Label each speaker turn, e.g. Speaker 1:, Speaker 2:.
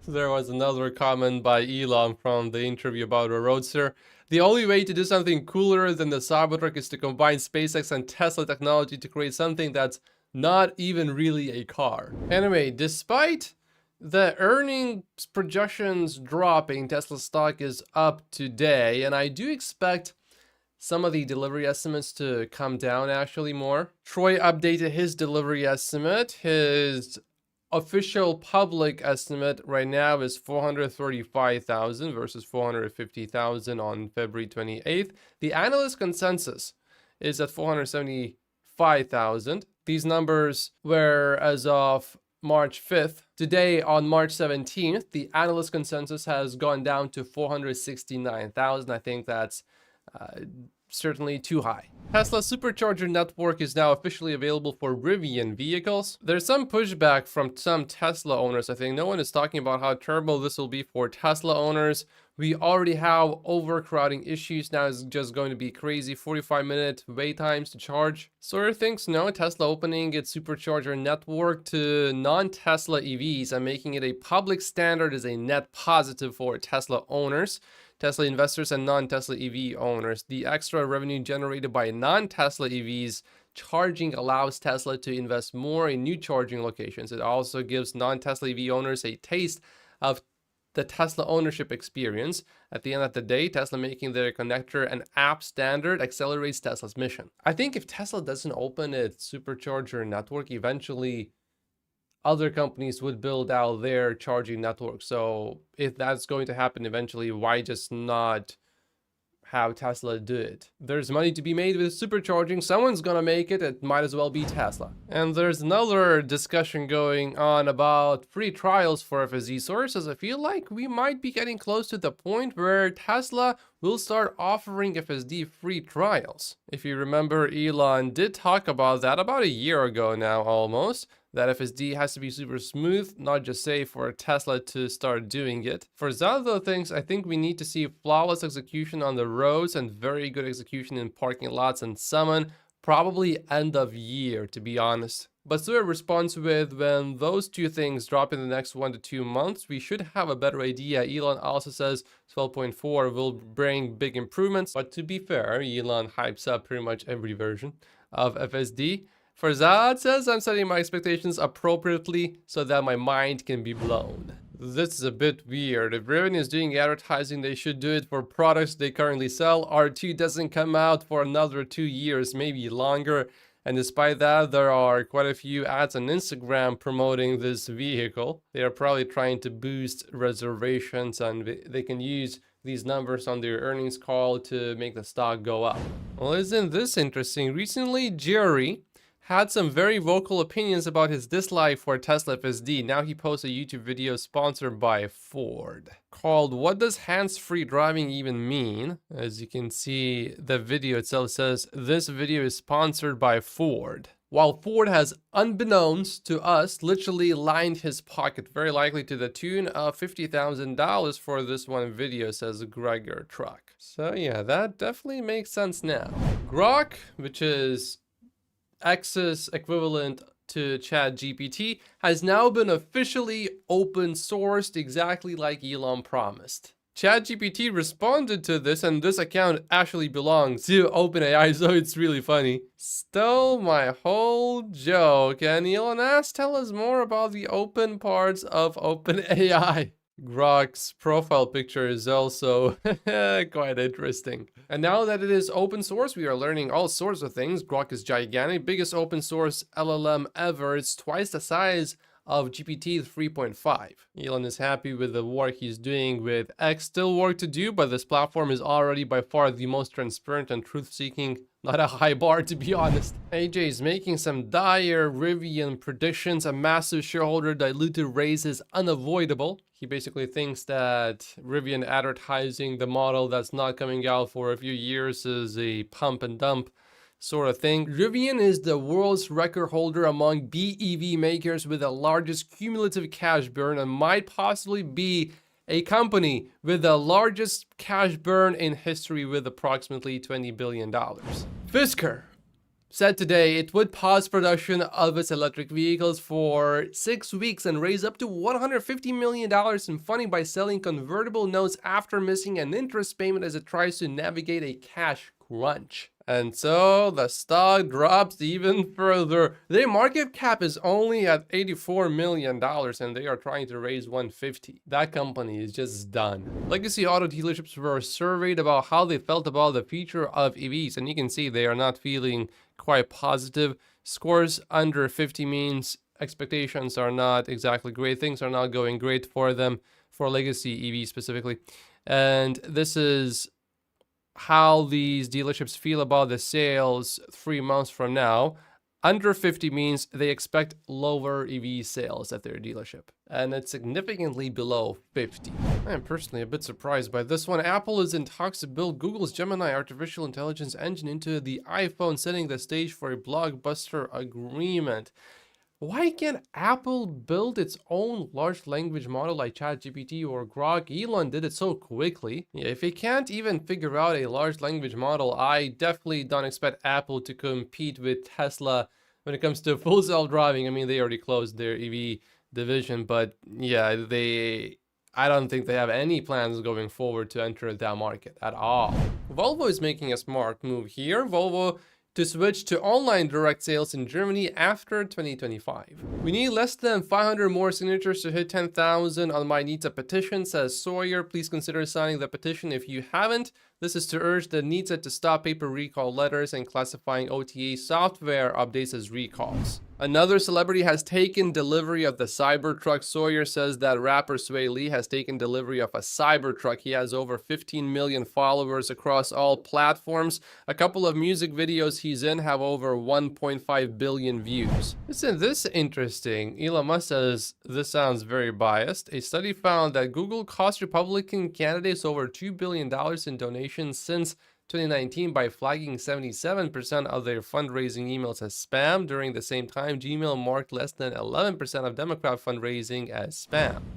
Speaker 1: There was another comment by Elon from the interview about a Roadster. The only way to do something cooler than the Cybertruck is to combine SpaceX and Tesla technology to create something that's not even really a car. Anyway, despite the earnings projections dropping, Tesla stock is up today, and I do expect some of the delivery estimates to come down actually more. Troy updated his delivery estimate. His official public estimate right now is 435,000 versus 450,000 on February 28th. The analyst consensus is at 475,000. These numbers were as of March 5th. Today, on March 17th, the analyst consensus has gone down to 469,000. I think that's certainly too high. Tesla Supercharger network is now officially available for Rivian vehicles. There's some pushback from some Tesla owners. I think no one is talking about how terrible this will be for Tesla owners. We already have overcrowding issues. Now it's just going to be crazy 45-minute wait times to charge. Sawyer thinks no, Tesla opening its Supercharger network to non-Tesla EVs and making it a public standard is a net positive for Tesla owners, Tesla investors, and non-Tesla EV owners. The extra revenue generated by non-Tesla EVs charging allows Tesla to invest more in new charging locations. It also gives non-Tesla EV owners a taste of the Tesla ownership experience. At the end of the day, Tesla making their connector an app standard accelerates Tesla's mission. I think if Tesla doesn't open its Supercharger network, eventually other companies would build out their charging network. So if that's going to happen eventually, why just not have Tesla do it? There's money to be made with supercharging. Someone's gonna make it. It might as well be Tesla. And there's another discussion going on about free trials for FSD sources. I feel like we might be getting close to the point where Tesla will start offering FSD free trials. If you remember, Elon did talk about that about a year ago now almost, that FSD has to be super smooth, not just safe for Tesla to start doing it. For that other things, I think we need to see flawless execution on the roads and very good execution in parking lots and summon, probably end of year, to be honest. But Sue responds with, when those two things drop in the next 1 to 2 months, we should have a better idea. Elon also says 12.4 will bring big improvements. But to be fair, Elon hypes up pretty much every version of FSD. Farzad says, I'm setting my expectations appropriately so that my mind can be blown. This is a bit weird. If Rivian is doing advertising, they should do it for products they currently sell. R2 doesn't come out for another 2 years, maybe longer. And despite that, there are quite a few ads on Instagram promoting this vehicle. They are probably trying to boost reservations, and they can use these numbers on their earnings call to make the stock go up. Well, isn't this interesting? Recently, Jerry had some very vocal opinions about his dislike for Tesla FSD. Now he posts a YouTube video sponsored by Ford called "What Does Hands-Free Driving Even Mean?" As you can see, the video itself says this video is sponsored by Ford. While Ford has, unbeknownst to us, literally lined his pocket, very likely to the tune of $50,000 for this one video, says Gregor Truck. So yeah, that definitely makes sense now. Grok, which is X's equivalent to ChatGPT, has now been officially open sourced exactly like Elon promised. ChatGPT responded to this, and this account actually belongs to OpenAI, so it's really funny. Stole my whole joke, and Elon asked, tell us more about the open parts of OpenAI. Grok's profile picture is also quite interesting. And now that it is open source, we are learning all sorts of things. Grok is gigantic, biggest open source LLM ever. It's twice the size of GPT 3.5. Elon is happy with the work he's doing with X. Still work to do, but this platform is already by far the most transparent and truth-seeking. Not a high bar, to be honest. AJ is making some dire Rivian predictions. A massive shareholder diluted raise is unavoidable. He basically thinks that Rivian advertising the model that's not coming out for a few years is a pump and dump sort of thing. Rivian is the world's record holder among BEV makers with the largest cumulative cash burn and might possibly be a company with the largest cash burn in history with approximately $20 billion. Fisker said today it would pause production of its electric vehicles for 6 weeks and raise up to $150 million in funding by selling convertible notes after missing an interest payment as it tries to navigate a cash crunch. And so the stock drops even further. Their market cap is only at $84 million and they are trying to raise $150. That company is just done. Legacy auto dealerships were surveyed about how they felt about the future of EVs, and you can see they are not feeling quite positive. Scores under 50 means expectations are not exactly great. Things are not going great for them, for legacy EV specifically. And this is how these dealerships feel about the sales 3 months from now. Under 50 means they expect lower EV sales at their dealership, and it's significantly below 50. I am personally a bit surprised by this one. Apple is in talks to build Google's Gemini artificial intelligence engine into the iPhone, setting the stage for a blockbuster agreement. Why can't Apple build its own large language model like ChatGPT or Grok? Elon did it so quickly. Yeah, if he can't even figure out a large language model, I definitely don't expect Apple to compete with Tesla when it comes to full self-driving. I mean, they already closed their EV division, but yeah, I don't think they have any plans going forward to enter that market at all. Volvo is making a smart move here. Volvo to switch to online direct sales in Germany after 2025. We need less than 500 more signatures to hit 10,000 on my NHTSA petition, says Sawyer. Please consider signing the petition if you haven't. This is to urge the NHTSA to stop paper recall letters and classifying OTA software updates as recalls. Another celebrity has taken delivery of the Cybertruck. Sawyer says that rapper Sway Lee has taken delivery of a Cybertruck. He has over 15 million followers across all platforms. A couple of music videos he's in have over 1.5 billion views. Isn't this interesting? Elon Musk says this sounds very biased. A study found that Google cost Republican candidates over $2 billion in donations since 2019 by flagging 77% of their fundraising emails as spam. During the same time, Gmail marked less than 11% of Democrat fundraising as spam.